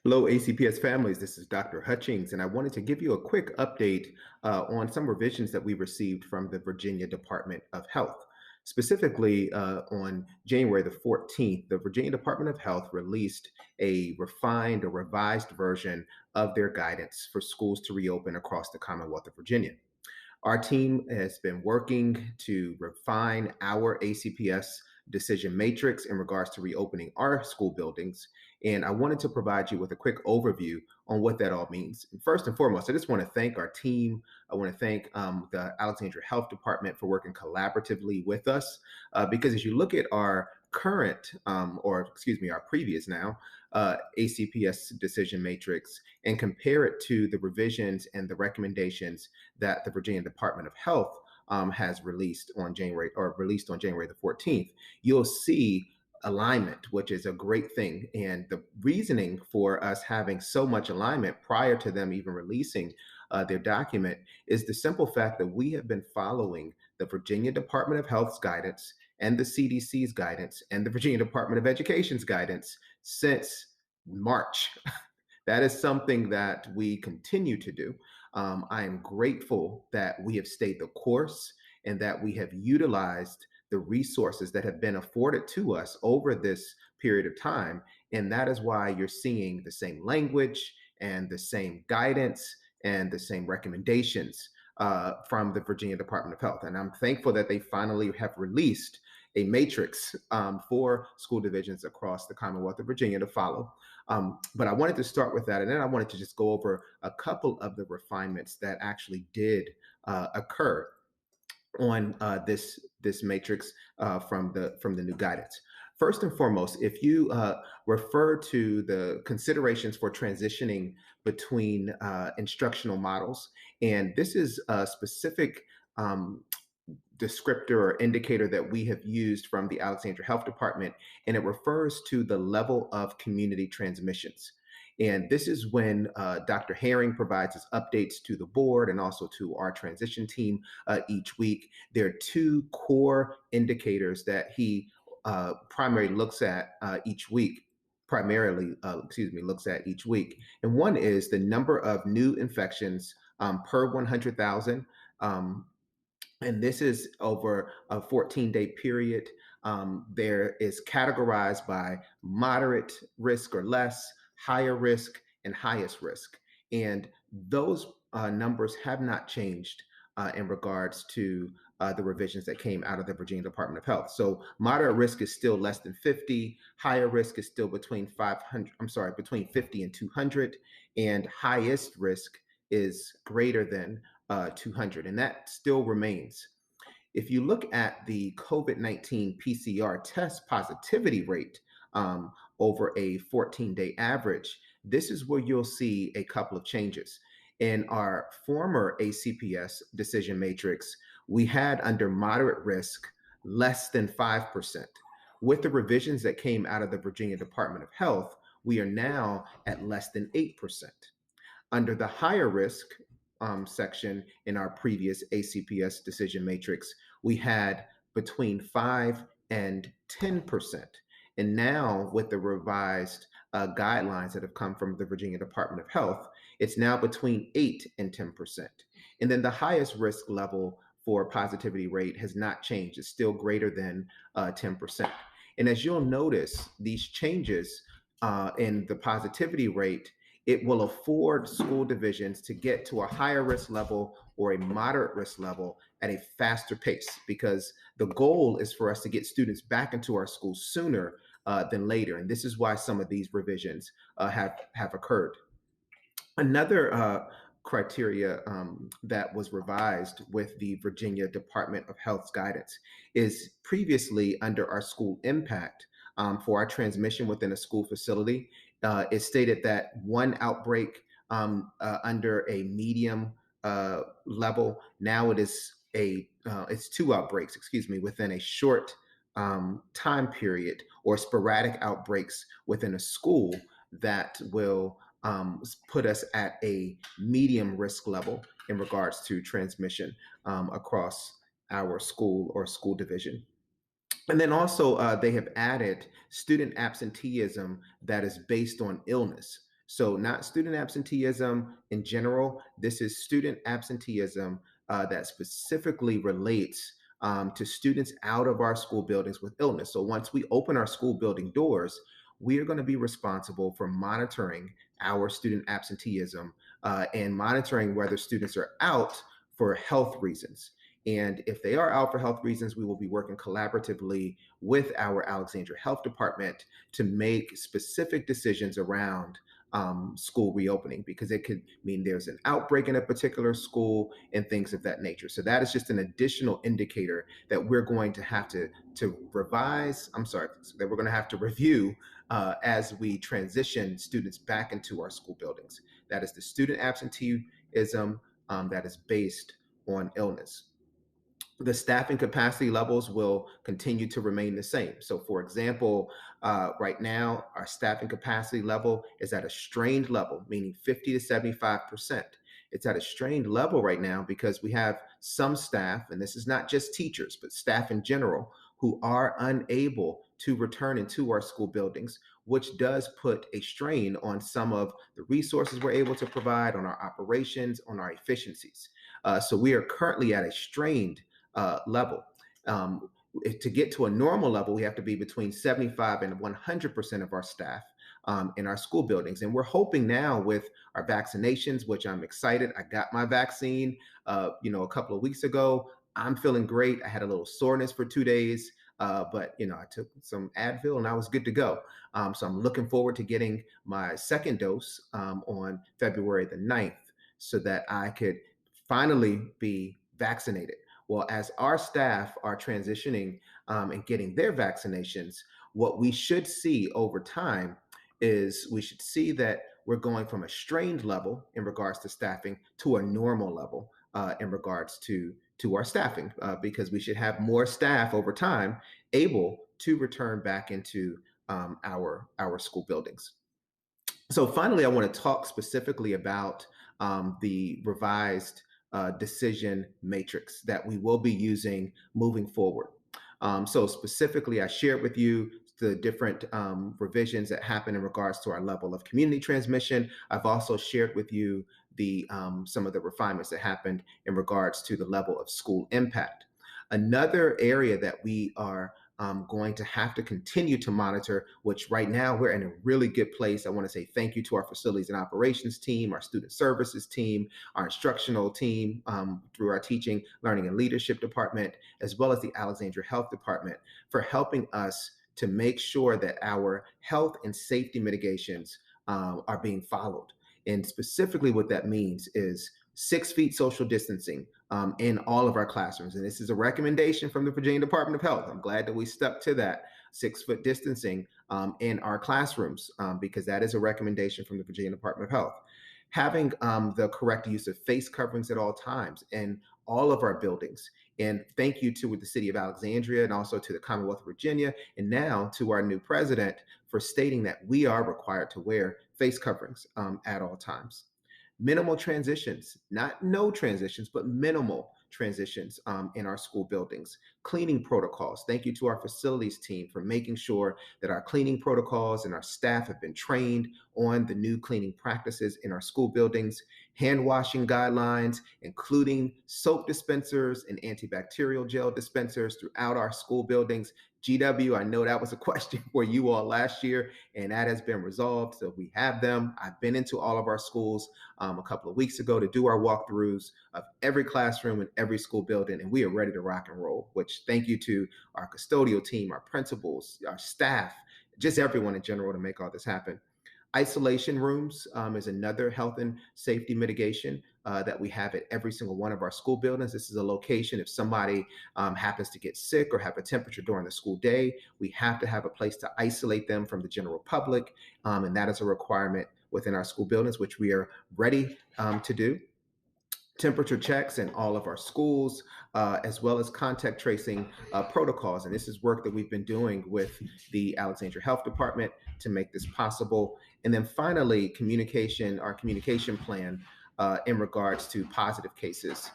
Hello, ACPS families. This is Dr. Hutchings, and I wanted to give you a quick update on some revisions that we received from the Virginia Department of Health. Specifically, on January the 14th, the Virginia Department of Health released a refined or revised version of their guidance for schools to reopen across the Commonwealth of Virginia. Our team has been working to refine our ACPS decision matrix in regards to reopening our school buildings. And I wanted to provide you with a quick overview on what that all means. And first and foremost, I just want to thank our team. I want to thank the Alexandria Health Department for working collaboratively with us. Because as you look at our current, or excuse me, our previous now ACPS decision matrix and compare it to the revisions and the recommendations that the Virginia Department of Health has released on January the 14th, you'll see alignment, which is a great thing. And the reasoning for us having so much alignment prior to them even releasing their document is the simple fact that we have been following the Virginia Department of Health's guidance and the CDC's guidance and the Virginia Department of Education's guidance since March. That is something that we continue to do. I am grateful that we have stayed the course and that we have utilized the resources that have been afforded to us over this period of time. And that is why you're seeing the same language and the same guidance and the same recommendations from the Virginia Department of Health. And I'm thankful that they finally have released a matrix for school divisions across the Commonwealth of Virginia to follow. But I wanted to start with that, and then I wanted to just go over a couple of the refinements that actually did occur on this matrix from the new guidance. First and foremost, if you refer to the considerations for transitioning between instructional models, and this is a specific descriptor or indicator that we have used from the Alexandria Health Department, and it refers to the level of community transmissions. And this is when Dr. Herring provides his updates to the board and also to our transition team each week. There are two core indicators that he primarily looks at each week. Looks at each week. And one is the number of new infections per 100,000. And this is over a 14-day period. There is categorized by moderate risk or less, higher risk, and highest risk. And those numbers have not changed in regards to the revisions that came out of the Virginia Department of Health. So moderate risk is still less than 50, higher risk is still between 50 and 200, and highest risk is greater than 200, and that still remains. If you look at the COVID-19 PCR test positivity rate over a 14-day average, this is where you'll see a couple of changes. In our former ACPS decision matrix, we had under moderate risk less than 5%. With the revisions that came out of the Virginia Department of Health, we are now at less than 8%. Under the higher risk section in our previous ACPS decision matrix, we had between 5 and 10%. And now with the revised guidelines that have come from the Virginia Department of Health, it's now between 8 and 10%. And then the highest risk level for positivity rate has not changed. It's still greater than 10%. And as you'll notice, these changes in the positivity rate, it will afford school divisions to get to a higher risk level or a moderate risk level at a faster pace, because the goal is for us to get students back into our schools sooner than later. And this is why some of these revisions have occurred. Another criteria that was revised with the Virginia Department of Health's guidance is previously under our school impact for our transmission within a school facility. It stated that one outbreak under a medium level, now it's two outbreaks, within a short time period, or sporadic outbreaks within a school that will put us at a medium risk level in regards to transmission across our school or school division. And then also they have added student absenteeism that is based on illness. So, not student absenteeism in general. This is student absenteeism that specifically relates to students out of our school buildings with illness. So, once we open our school building doors, we are going to be responsible for monitoring our student absenteeism and monitoring whether students are out for health reasons. And if they are out for health reasons, we will be working collaboratively with our Alexandria Health Department to make specific decisions around school reopening, because it could mean there's an outbreak in a particular school and things of that nature. So that is just an additional indicator that we're going to have to revise. I'm sorry, that we're going to have to review as we transition students back into our school buildings. That is the student absenteeism that is based on illness. The staffing capacity levels will continue to remain the same. So, for example, right now, our staffing capacity level is at a strained level, meaning 50 to 75%. It's at a strained level right now because we have some staff, and this is not just teachers, but staff in general, who are unable to return into our school buildings, which does put a strain on some of the resources we're able to provide, on our operations, on our efficiencies. So, we are currently at a strained level. To get to a normal level, we have to be between 75 and 100% of our staff in our school buildings. And we're hoping now with our vaccinations, which I'm excited. I got my vaccine, a couple of weeks ago. I'm feeling great. I had a little soreness for 2 days, but I took some Advil and I was good to go. So I'm looking forward to getting my second dose on February the 9th so that I could finally be vaccinated. Well, as our staff are transitioning and getting their vaccinations, what we should see over time is we should see that we're going from a strained level in regards to staffing to a normal level in regards to our staffing, because we should have more staff over time able to return back into our school buildings. So finally, I want to talk specifically about the revised decision matrix that we will be using moving forward. So specifically, I shared with you the different revisions that happen in regards to our level of community transmission. I've also shared with you the some of the refinements that happened in regards to the level of school impact. Another area that we are going to have to continue to monitor, which right now we're in a really good place. I want to say thank you to our facilities and operations team, our student services team, our instructional team through our teaching, learning, and leadership department, as well as the Alexandria Health Department for helping us to make sure that our health and safety mitigations are being followed. And specifically, what that means is 6 feet social distancing in all of our classrooms. And this is a recommendation from the Virginia Department of Health. I'm glad that we stuck to that 6 foot distancing in our classrooms because that is a recommendation from the Virginia Department of Health. Having the correct use of face coverings at all times in all of our buildings. And thank you to the city of Alexandria and also to the Commonwealth of Virginia, and now to our new president for stating that we are required to wear face coverings at all times. Minimal transitions, not no transitions, but minimal transitions in our school buildings. Cleaning protocols. Thank you to our facilities team for making sure that our cleaning protocols and our staff have been trained on the new cleaning practices in our school buildings. Hand washing guidelines, including soap dispensers and antibacterial gel dispensers throughout our school buildings. GW, I know that was a question for you all last year, and that has been resolved. So we have them. I've been into all of our schools a couple of weeks ago to do our walkthroughs of every classroom and every school building, and we are ready to rock and roll, which thank you to our custodial team, our principals, our staff, just everyone in general to make all this happen. Isolation rooms is another health and safety mitigation that we have at every single one of our school buildings. This is a location if somebody happens to get sick or have a temperature during the school day, we have to have a place to isolate them from the general public. And that is a requirement within our school buildings, which we are ready to do. Temperature checks in all of our schools, as well as contact tracing protocols. And this is work that we've been doing with the Alexandria Health Department to make this possible. And then finally, our communication plan in regards to positive cases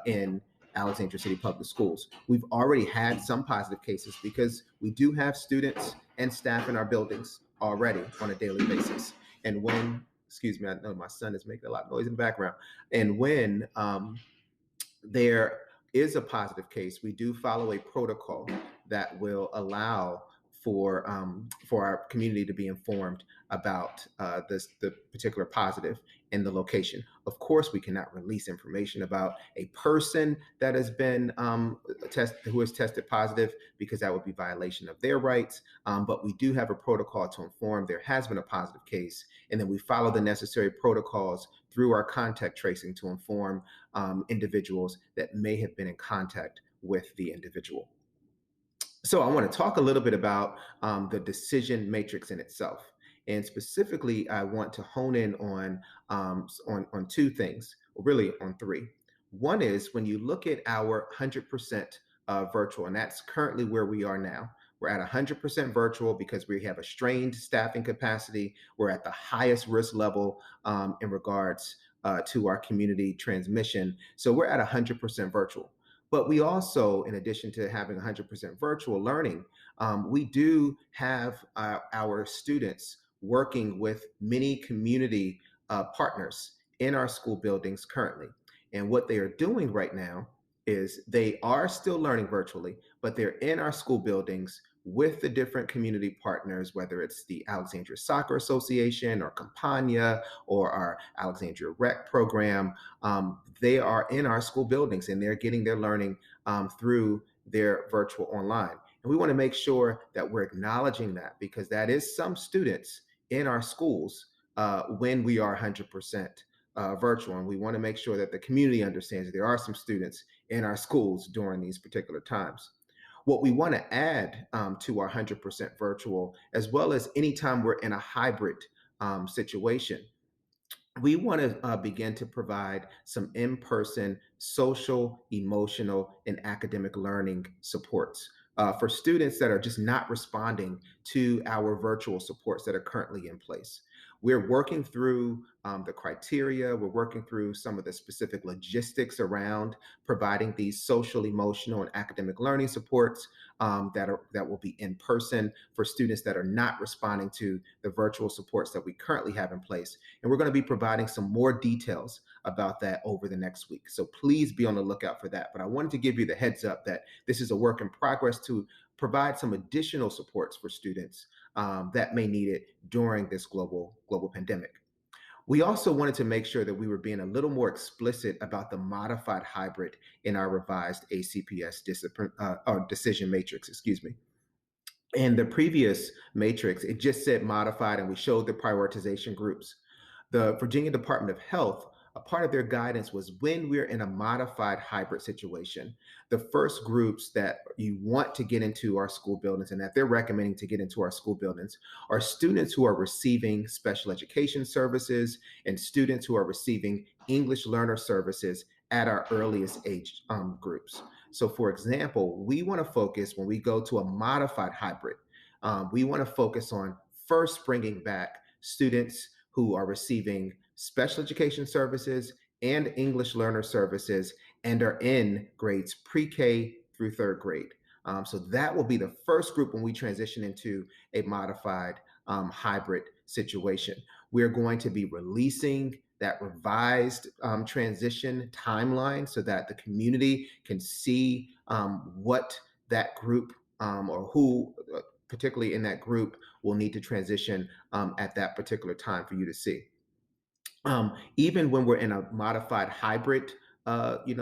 in Alexandria City Public Schools. We've already had some positive cases because we do have students and staff in our buildings already on a daily basis. And when excuse me, I know my son is making a lot of noise in the background. And when there is a positive case, we do follow a protocol that will allow for our community to be informed about the particular positive in the location. Of course, we cannot release information about a person that has been who has tested positive, because that would be violation of their rights. But we do have a protocol to inform there has been a positive case, and then we follow the necessary protocols through our contact tracing to inform individuals that may have been in contact with the individual. So I want to talk a little bit about the decision matrix in itself, and specifically, I want to hone in on two things, or really on three. One is when you look at our 100% virtual, and that's currently where we are now. We're at 100% virtual because we have a strained staffing capacity. We're at the highest risk level in regards to our community transmission. So we're at 100% virtual. But we also, in addition to having 100% virtual learning, we do have our students working with many community partners in our school buildings currently. And what they are doing right now is they are still learning virtually, but they're in our school buildings with the different community partners, whether it's the Alexandria Soccer Association or Campania or our Alexandria Rec program. They are in our school buildings and they're getting their learning through their virtual online. And we want to make sure that we're acknowledging that, because that is some students in our schools when we are 100% virtual. And we want to make sure that the community understands that there are some students in our schools during these particular times. What we want to add to our 100% virtual, as well as anytime we're in a hybrid situation, we want to begin to provide some in-person social, emotional, and academic learning supports for students that are just not responding to our virtual supports that are currently in place. We're working through the criteria. We're working through some of the specific logistics around providing these social, emotional, and academic learning supports that will be in person for students that are not responding to the virtual supports that we currently have in place. And we're going to be providing some more details about that over the next week. So please be on the lookout for that. But I wanted to give you the heads up that this is a work in progress to provide some additional supports for students that may need it during this global pandemic. We also wanted to make sure that we were being a little more explicit about the modified hybrid in our revised ACPS decision matrix, excuse me. In the previous matrix, it just said modified, and we showed the prioritization groups. The Virginia Department of Health, a part of their guidance was when we're in a modified hybrid situation, the first groups that you want to get into our school buildings and that they're recommending to get into our school buildings are students who are receiving special education services and students who are receiving English learner services at our earliest age groups. So for example, we want to focus when we go to a modified hybrid, we want to focus on first bringing back students who are receiving special education services and English learner services and are in grades pre-K through third grade. So that will be the first group when we transition into a modified hybrid situation. We're going to be releasing that revised transition timeline so that the community can see what that group or who particularly in that group will need to transition at that particular time for you to see. Even when we're in a modified hybrid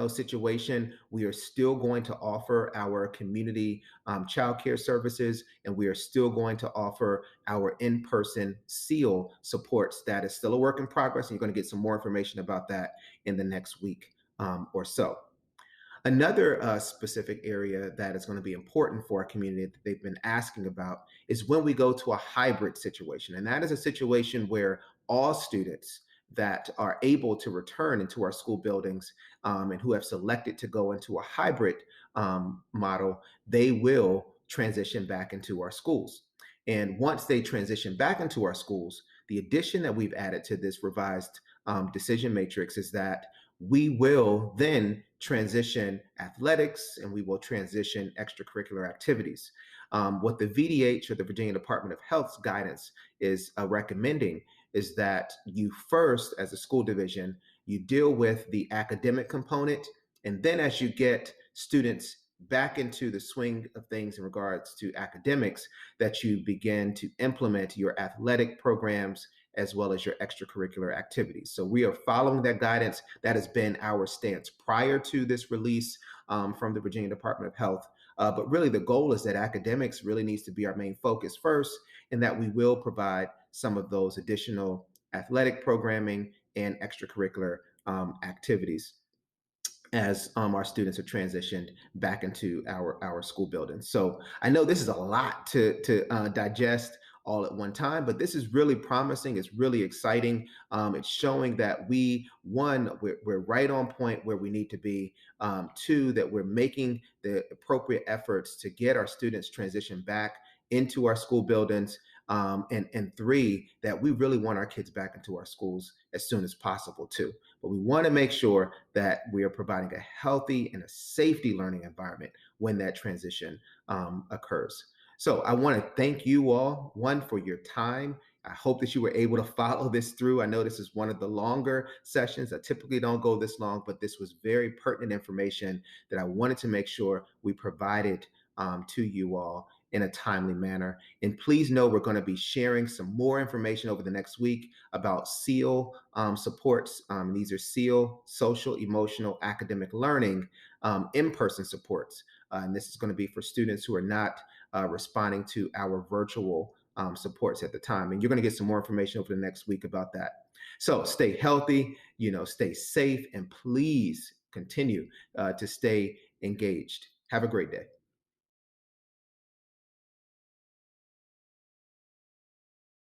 situation, we are still going to offer our community childcare services, and we are still going to offer our in-person SEAL supports. That is still a work in progress, and you're going to get some more information about that in the next week or so. Another specific area that is going to be important for our community that they've been asking about is when we go to a hybrid situation. And that is a situation where all students that are able to return into our school buildings and who have selected to go into a hybrid model, they will transition back into our schools. And once they transition back into our schools, the addition that we've added to this revised decision matrix is that we will then transition athletics and we will transition extracurricular activities. What the VDH or the Virginia Department of Health's guidance is recommending is that you first, as a school division, you deal with the academic component, and then as you get students back into the swing of things in regards to academics, that you begin to implement your athletic programs as well as your extracurricular activities. So we are following that guidance. That has been our stance prior to this release from the Virginia Department of Health. But really, the goal is that academics really needs to be our main focus first, and that we will provide some of those additional athletic programming and extracurricular activities as our students are transitioned back into our school buildings. So I know this is a lot to digest all at one time, but this is really promising. It's really exciting. It's showing that we're right on point where we need to be. Two, that we're making the appropriate efforts to get our students transitioned back into our school buildings. And three, that we really want our kids back into our schools as soon as possible too. But we want to make sure that we are providing a healthy and a safety learning environment when that transition occurs. So I want to thank you all, one, for your time. I hope that you were able to follow this through. I know this is one of the longer sessions. I typically don't go this long, but this was very pertinent information that I wanted to make sure we provided to you all in a timely manner. And please know we're going to be sharing some more information over the next week about SEAL supports. These are SEAL, social, emotional, academic learning, in-person supports. And this is going to be for students who are not responding to our virtual supports at the time. And you're going to get some more information over the next week about that. So stay healthy, stay safe, and please continue to stay engaged. Have a great day.